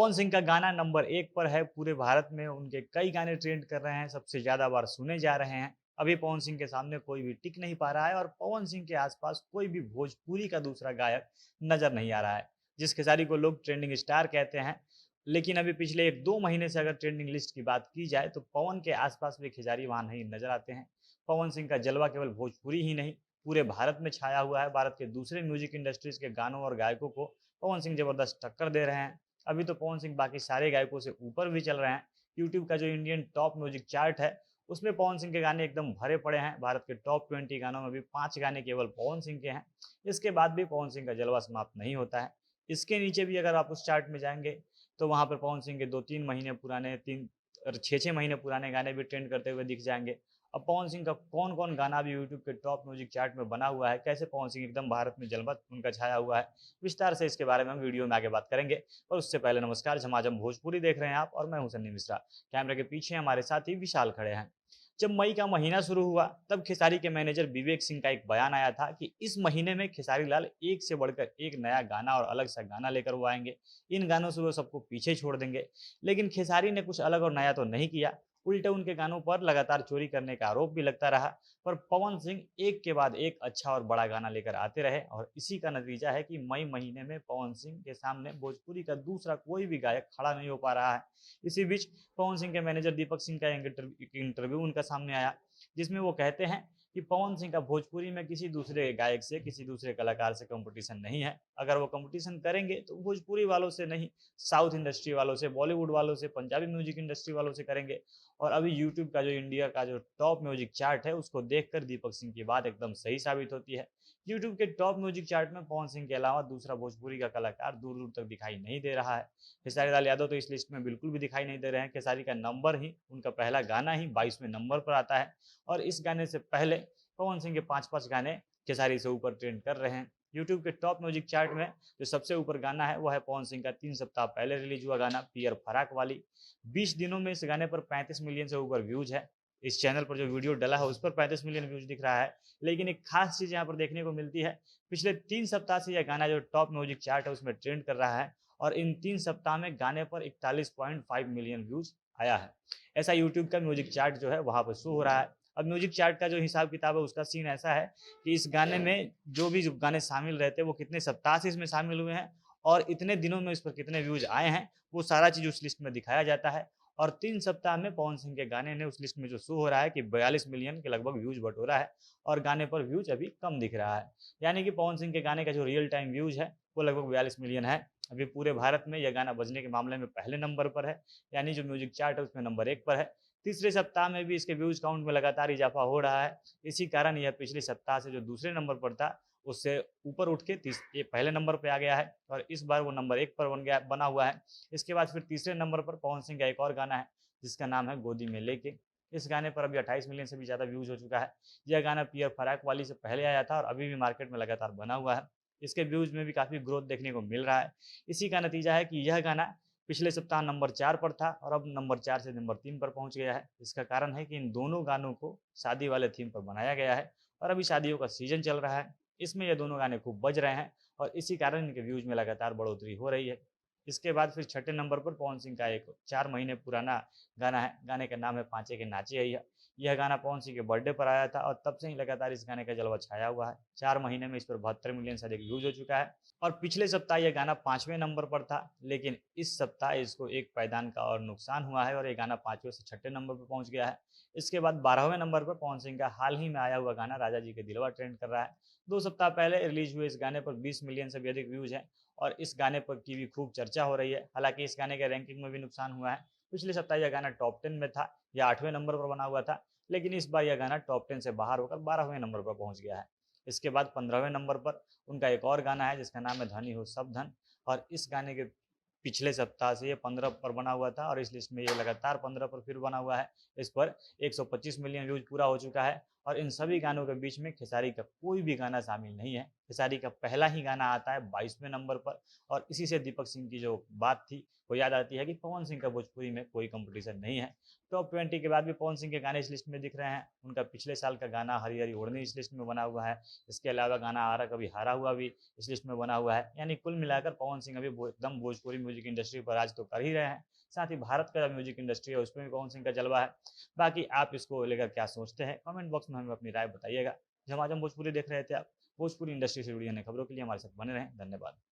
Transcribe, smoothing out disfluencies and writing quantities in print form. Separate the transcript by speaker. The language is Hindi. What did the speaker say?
Speaker 1: पवन सिंह का गाना नंबर 1 पर है पूरे भारत में, उनके कई गाने ट्रेंड कर रहे हैं, सबसे ज़्यादा बार सुने जा रहे हैं। अभी पवन सिंह के सामने कोई भी टिक नहीं पा रहा है और पवन सिंह के आसपास कोई भी भोजपुरी का दूसरा गायक नज़र नहीं आ रहा है। जिस खेसारी को लोग ट्रेंडिंग स्टार कहते हैं, लेकिन अभी पिछले 1-2 महीने से अगर ट्रेंडिंग लिस्ट की बात की जाए तो पवन के आसपास भी खेसारी वहाँ नहीं नज़र आते हैं। पवन सिंह का जलवा केवल भोजपुरी ही नहीं, पूरे भारत में छाया हुआ है। भारत के दूसरे म्यूजिक इंडस्ट्रीज़ के गानों और गायकों को पवन सिंह ज़बरदस्त टक्कर दे रहे हैं। अभी तो पवन सिंह बाकी सारे गायकों से ऊपर भी चल रहे हैं। यूट्यूब का जो इंडियन टॉप म्यूजिक चार्ट है, उसमें पवन सिंह के गाने एकदम भरे पड़े हैं। भारत के टॉप 20 गानों में भी 5 गाने केवल पवन सिंह के हैं। इसके बाद भी पवन सिंह का जलवा समाप्त नहीं होता है। इसके नीचे भी अगर आप उस चार्ट में जाएँगे, तो वहाँ पर पवन सिंह के 2-3 महीने पुराने 3 और 6-6 महीने पुराने गाने भी ट्रेंड करते हुए दिख जाएँगे। अब पवन सिंह का कौन-कौन गाना अभी यूट्यूब के टॉप म्यूजिक चार्ट में बना हुआ है, कैसे पवन सिंह एकदम भारत में जलवा उनका छाया हुआ है, विस्तार से इसके बारे में हम वीडियो में आगे बात करेंगे। और उससे पहले नमस्कार, झमाझम भोजपुरी देख रहे हैं आप और मैं हूं सन्नी मिश्रा। कैमरे के पीछे हमारे साथी विशाल खड़े हैं। जब मई का महीना शुरू हुआ, तब खेसारी के मैनेजर विवेक सिंह का एक बयान आया था कि इस महीने में खेसारी लाल एक से बढ़कर एक नया गाना और अलग सा गाना लेकर वो आएंगे। इन गानों से वो सबको पीछे छोड़ देंगे। लेकिन खेसारी ने कुछ अलग और नया तो नहीं किया, उल्टे उनके गानों पर लगातार चोरी करने का आरोप भी लगता रहा। पर पवन सिंह एक के बाद एक अच्छा और बड़ा गाना लेकर आते रहे और इसी का नतीजा है कि मई महीने में पवन सिंह के सामने भोजपुरी का दूसरा कोई भी गायक खड़ा नहीं हो पा रहा है। इसी बीच पवन सिंह के मैनेजर दीपक सिंह का एक इंटरव्यू उनका सामने आया, जिसमें वो कहते हैं कि पवन सिंह का भोजपुरी में किसी दूसरे गायक से, किसी दूसरे कलाकार से कंपटीशन नहीं है। अगर वो कंपटीशन करेंगे तो भोजपुरी वालों से नहीं, साउथ इंडस्ट्री वालों से, बॉलीवुड वालों से, पंजाबी म्यूजिक इंडस्ट्री वालों से करेंगे। और अभी यूट्यूब का जो इंडिया का जो टॉप म्यूजिक चार्ट है, उसको देखकर दीपक सिंह की बात एकदम सही साबित होती है। यूट्यूब के टॉप म्यूजिक चार्ट में पवन सिंह के अलावा दूसरा भोजपुरी का कलाकार दूर दूर तक दिखाई नहीं दे रहा है। खेसारी लाल यादव तो इस लिस्ट में बिल्कुल भी दिखाई नहीं दे रहे हैं। खेसारी का नंबर ही, उनका पहला गाना ही 22वें नंबर पर आता है और इस गाने से पहले पवन सिंह के 5-5 गाने खेसारी से ऊपर ट्रेंड कर रहे हैं। यूट्यूब के टॉप म्यूजिक चार्ट में जो सबसे ऊपर गाना है, वो है पवन सिंह का 3 सप्ताह पहले रिलीज हुआ गाना पियर फराक वाली। 20 दिनों में इस गाने पर 35 मिलियन से ऊपर व्यूज है। इस चैनल पर जो वीडियो डला है, उस पर 35 मिलियन व्यूज दिख रहा है। लेकिन एक खास चीज़ यहाँ पर देखने को मिलती है, पिछले 3 सप्ताह से यह गाना जो टॉप म्यूजिक चार्ट है उसमें ट्रेंड कर रहा है और इन 3 सप्ताह में गाने पर 41.5 मिलियन व्यूज आया है। ऐसा यूट्यूब का म्यूजिक चार्ट जो है वहाँ पर शो हो रहा है। अब म्यूजिक चार्ट का जो हिसाब किताब है, उसका सीन ऐसा है कि इस गाने में जो भी गाने शामिल रहते हैं, वो कितने सप्ताह से इसमें शामिल हुए हैं और इतने दिनों में इस पर कितने व्यूज आए हैं, वो सारा चीज़ उस लिस्ट में दिखाया जाता है। और 3 सप्ताह में पवन सिंह के गाने ने उस लिस्ट में जो शो हो रहा है कि 42 मिलियन के लगभग व्यूज बटोरा है और गाने पर व्यूज अभी कम दिख रहा है। यानी कि पवन सिंह के गाने का जो रियल टाइम व्यूज है, वो लगभग 42 मिलियन है। अभी पूरे भारत में यह गाना बजने के मामले में पहले नंबर पर है, यानी जो म्यूजिक चार्ट है उसमें नंबर 1 पर है। तीसरे सप्ताह में भी इसके व्यूज काउंट में लगातार इजाफा हो रहा है। इसी कारण यह पिछले सप्ताह से जो दूसरे नंबर पर था, उससे ऊपर उठ के ये पहले नंबर पे आ गया है और इस बार वो नंबर 1 पर बना हुआ है। इसके बाद फिर तीसरे नंबर पर पवन सिंह का एक और गाना है, जिसका नाम है गोदी में लेके। इस गाने पर अभी 28 मिलियन से भी ज़्यादा व्यूज हो चुका है। यह गाना पियर फराक वाली से पहले आया था और अभी भी मार्केट में लगातार बना हुआ है। इसके व्यूज में भी काफ़ी ग्रोथ देखने को मिल रहा है। इसी का नतीजा है कि यह गाना पिछले सप्ताह नंबर 4 पर था और अब नंबर 4 से नंबर 3 पर पहुंच गया है। इसका कारण है कि इन दोनों गानों को शादी वाले थीम पर बनाया गया है और अभी शादियों का सीजन चल रहा है। इसमें ये दोनों गाने खूब बज रहे हैं और इसी कारण इनके व्यूज में लगातार बढ़ोतरी हो रही है। इसके बाद फिर छठे नंबर पर पवन सिंह का एक 4 महीने पुराना गाना है। गाने का नाम है पांचे के नाचे हैया। यह गाना पवन सिंह के बर्थडे पर आया था और तब से ही लगातार इस गाने का जलवा छाया हुआ है। 4 महीने में इस पर 72 मिलियन से अधिक व्यूज हो चुका है और पिछले सप्ताह यह गाना 5वें नंबर पर था, लेकिन इस सप्ताह इसको एक पायदान का और नुकसान हुआ है और ये गाना 5वें से छठे नंबर पर पहुंच गया है। इसके बाद 12वें नंबर पर पवन सिंह का हाल ही में आया हुआ गाना राजा जी के दिलवा ट्रेंड कर रहा है। 2 सप्ताह पहले रिलीज हुए इस गाने पर 20 मिलियन से भी अधिक व्यूज हैं और इस गाने पर की भी खूब चर्चा हो रही है। हालांकि इस गाने के रैंकिंग में भी नुकसान हुआ है। पिछले सप्ताह यह गाना टॉप 10 में था, यह 8वें नंबर पर बना हुआ था, लेकिन इस बार यह गाना टॉप 10 से बाहर होकर 12वें नंबर पर पहुंच गया है। इसके बाद 15वें नंबर पर उनका एक और गाना है, जिसका नाम है धनी हो सब धन और इस गाने के पिछले सप्ताह से ये 15 पर बना हुआ था और इस लिस्ट में ये लगातार 15 पर फिर बना हुआ है। इस पर 125 मिलियन व्यूज पूरा हो चुका है और इन सभी गानों के बीच में खेसारी का कोई भी गाना शामिल नहीं है। खेसारी का पहला ही गाना आता है 22वें नंबर पर। और इसी से दीपक सिंह की जो बात थी वो याद आती है कि पवन सिंह का भोजपुरी में कोई कंपटीशन नहीं है। टॉप 20 के बाद भी पवन सिंह के गाने इस लिस्ट में दिख रहे हैं। उनका पिछले साल का गाना हरी हरी ओढ़नी इस लिस्ट में बना हुआ है। इसके अलावा गाना आरा कभी हारा हुआ भी इस लिस्ट में बना हुआ है। यानी कुल मिलाकर पवन सिंह अभी एकदम भोजपुरी म्यूजिक इंडस्ट्री पर राज तो कर ही रहे हैं। साथ ही भारत का म्यूजिक इंडस्ट्री है उसमें भी पवन सिंह का जलवा है। बाकी आप इसको लेकर क्या सोचते हैं, कमेंट बॉक्स में हमें अपनी राय बताइएगा। झमाझम भोजपुरी देख रहे थे आप। भोजपुरी इंडस्ट्री से जुड़ी अन्य खबरों के लिए हमारे साथ बने रहें। धन्यवाद।